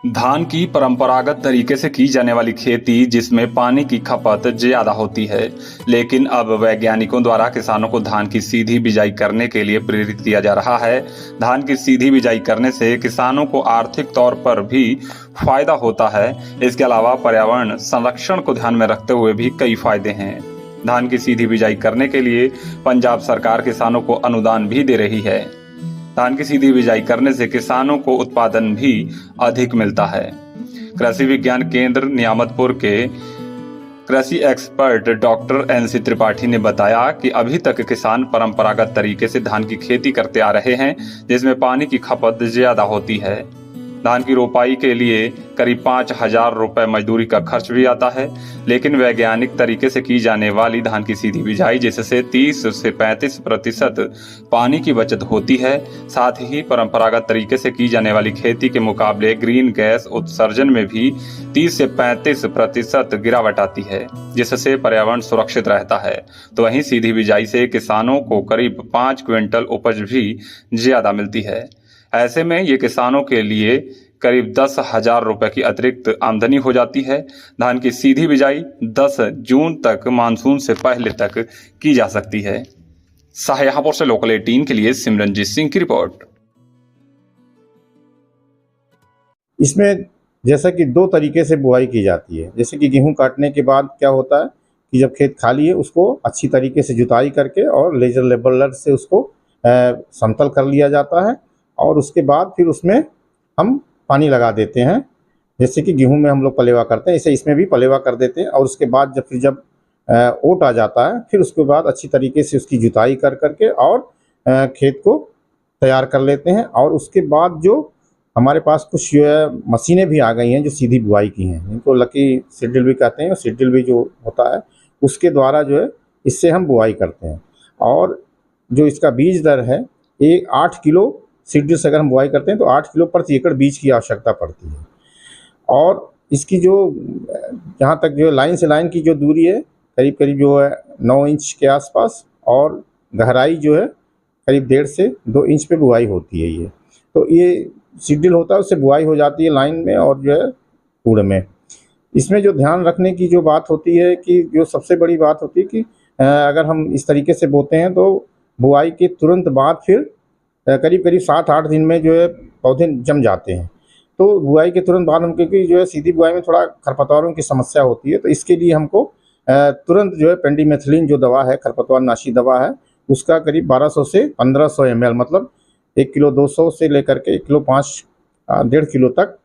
धान की परंपरागत तरीके से की जाने वाली खेती जिसमें पानी की खपत ज्यादा होती है, लेकिन अब वैज्ञानिकों द्वारा किसानों को धान की सीधी बिजाई करने के लिए प्रेरित किया जा रहा है। धान की सीधी बिजाई करने से किसानों को आर्थिक तौर पर भी फायदा होता है। इसके अलावा पर्यावरण संरक्षण को ध्यान में रखते हुए भी कई फायदे हैं। धान की सीधी बिजाई करने के लिए पंजाब सरकार किसानों को अनुदान भी दे रही है। धान की सीधी बिजाई करने से किसानों को उत्पादन भी अधिक मिलता है। कृषि विज्ञान केंद्र नियामतपुर के कृषि एक्सपर्ट डॉक्टर एनसी त्रिपाठी ने बताया कि अभी तक किसान परंपरागत तरीके से धान की खेती करते आ रहे हैं, जिसमें पानी की खपत ज्यादा होती है। धान की रोपाई के लिए करीब 5,000 रुपए मजदूरी का खर्च भी आता है, लेकिन वैज्ञानिक तरीके से की जाने वाली धान की सीधी बिजाई जिससे 30 से 35% पानी की बचत होती है। साथ ही परंपरागत तरीके से की जाने वाली खेती के मुकाबले ग्रीन गैस उत्सर्जन में भी 30 से 35% गिरावट आती है, जिससे पर्यावरण सुरक्षित रहता है। तो वहीं सीधी बिजाई से किसानों को करीब 5 क्विंटल उपज भी ज्यादा मिलती है। ऐसे में ये किसानों के लिए करीब 10,000 रुपए की अतिरिक्त आमदनी हो जाती है। धान की सीधी बिजाई 10 जून तक मानसून से पहले तक की जा सकती है। शाहजहांपुर से लोकल 18 के लिए सिमरनजीत सिंह की रिपोर्ट। इसमें जैसा कि 2 तरीके से बुआई की जाती है। जैसे कि गेहूं काटने के बाद क्या होता है कि जब खेत खाली है उसको अच्छी तरीके से जुताई करके और लेजर लेवलर से उसको समतल कर लिया जाता है और उसके बाद फिर उसमें हम पानी लगा देते हैं। जैसे कि गेहूं में हम लोग पलेवा करते हैं, इसे इसमें भी पलेवा कर देते हैं और उसके बाद जब ओट आ जाता है फिर उसके बाद अच्छी तरीके से उसकी जुताई कर करके और खेत को तैयार कर लेते हैं। और उसके बाद जो हमारे पास कुछ जो है मशीनें भी आ गई हैं जो सीधी बुआई की हैं, इनको लकी सीड भी कहते हैं। सीड भी जो होता है उसके द्वारा जो है इससे हम बुआई करते हैं। और जो इसका बीज दर है 8 किलो सीड से अगर हम बुआई करते हैं तो 8 किलो प्रति एकड़ बीज की आवश्यकता पड़ती है। और इसकी जो जहाँ तक जो लाइन से लाइन की जो दूरी है करीब करीब जो है 9 इंच के आसपास और गहराई जो है करीब 1.5 से 2 इंच पे बुआई होती है। ये तो ये सीड होता है उससे बुआई हो जाती है लाइन में और जो है कूड़ में। इसमें जो ध्यान रखने की जो बात होती है कि जो सबसे बड़ी बात होती है कि अगर हम इस तरीके से बोते हैं तो बुआई के तुरंत बाद फिर करीब करीब 7-8 दिन में जो है पौधे जम जाते हैं। तो बुआई के तुरंत बाद हम, क्योंकि जो है सीधी बुआई में थोड़ा खरपतवारों की समस्या होती है, तो इसके लिए हमको तुरंत जो है पेंडिमेथिलिन जो दवा है, खरपतवार नाशी दवा है, उसका करीब 1200 से 1500 ml मतलब 1 किलो 200 से लेकर के 1 किलो 1.5 किलो तक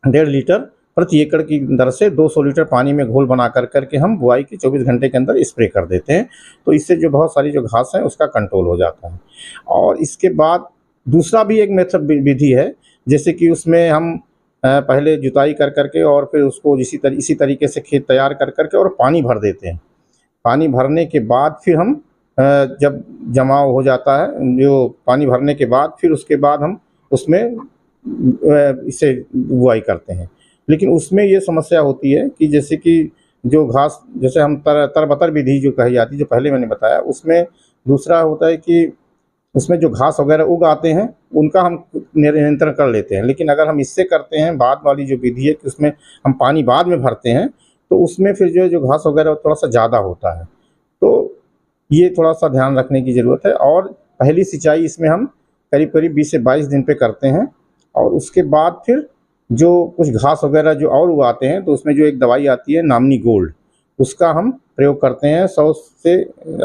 1.5 लीटर प्रति एकड़ की दर से 200 लीटर पानी में घोल बना करके हम बुआई के 24 घंटे के अंदर स्प्रे कर देते हैं। तो इससे जो बहुत सारी जो घास है उसका कंट्रोल हो जाता है। और इसके बाद दूसरा भी एक मेथड विधि है, जैसे कि उसमें हम पहले जुताई कर करके और फिर उसको इसी तरीके से खेत तैयार कर करके और पानी भर देते हैं। पानी भरने के बाद फिर हम जब जमाव हो जाता है जो पानी भरने के बाद फिर उसके बाद हम उसमें इसे बुआई करते हैं। लेकिन उसमें ये समस्या होती है कि जैसे कि जो घास, जैसे हम तरबतर विधि जो कही जाती है जो पहले मैंने बताया, उसमें दूसरा होता है कि उसमें जो घास वगैरह उग आते हैं उनका हम नियंत्रण कर लेते हैं। लेकिन अगर हम इससे करते हैं बाद वाली जो विधि है कि उसमें हम पानी बाद में भरते हैं तो उसमें फिर जो घास वगैरह थोड़ा सा ज़्यादा होता है। तो ये थोड़ा सा ध्यान रखने की ज़रूरत है। और पहली सिंचाई इसमें हम करीब करीब 20 से 22 दिन पे करते हैं और उसके बाद फिर जो कुछ घास वगैरह जो और उगाते हैं तो उसमें जो एक दवाई आती है नामनी गोल्ड, उसका हम प्रयोग करते हैं 100 से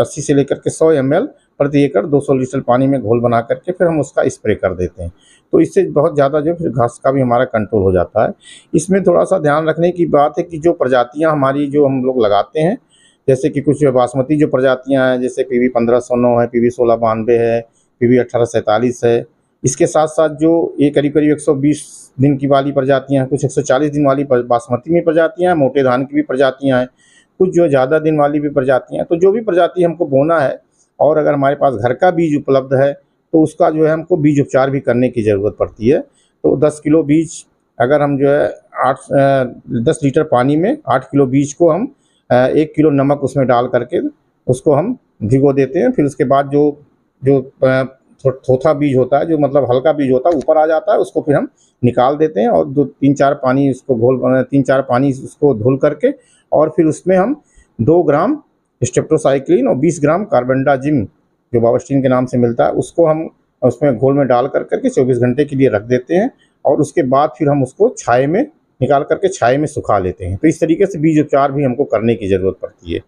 80 से लेकर के 100 ml प्रति एकड़ 200 लीटर पानी में घोल बना करके फिर हम उसका स्प्रे कर देते हैं। तो इससे बहुत ज़्यादा जो फिर घास का भी हमारा कंट्रोल हो जाता है। इसमें थोड़ा सा ध्यान रखने की बात है कि जो प्रजातियाँ हमारी जो हम लोग लगाते हैं, जैसे कि कुछ बासमती जो प्रजातियाँ हैं जैसे PV 1509 है, PV 1692 है, PV 1847 है। इसके साथ साथ जो ये करीब करीब 120 दिन की वाली प्रजातियाँ हैं, कुछ 140 दिन वाली बासमती में प्रजातियाँ हैं, मोटे धान की भी प्रजातियाँ हैं, कुछ जो ज़्यादा दिन वाली भी प्रजातियाँ हैं। तो जो भी प्रजाति हमको बोना है और अगर हमारे पास घर का बीज उपलब्ध है तो उसका जो है हमको बीज उपचार भी करने की ज़रूरत पड़ती है। तो 10 किलो बीज अगर हम जो है 10 लीटर पानी में 8 किलो बीज को हम 1 किलो नमक उसमें डाल करके उसको हम भिगो देते हैं। फिर उसके बाद जो थोथा बीज होता है, जो मतलब हल्का बीज होता है, ऊपर आ जाता है, उसको फिर हम निकाल देते हैं और 2-3-4 पानी उसको 3-4 पानी उसको धुल करके और फिर उसमें हम 2 ग्राम स्टेप्टोसाइक्लिन और 20 ग्राम कार्बेंडाजिम जो बावस्टीन के नाम से मिलता है, उसको हम उसमें घोल में डाल करके 24 घंटे के लिए रख देते हैं और उसके बाद फिर हम उसको छाये में निकाल करके छाये में सुखा लेते हैं। तो इस तरीके से बीज उपचार भी हमको करने की ज़रूरत पड़ती है।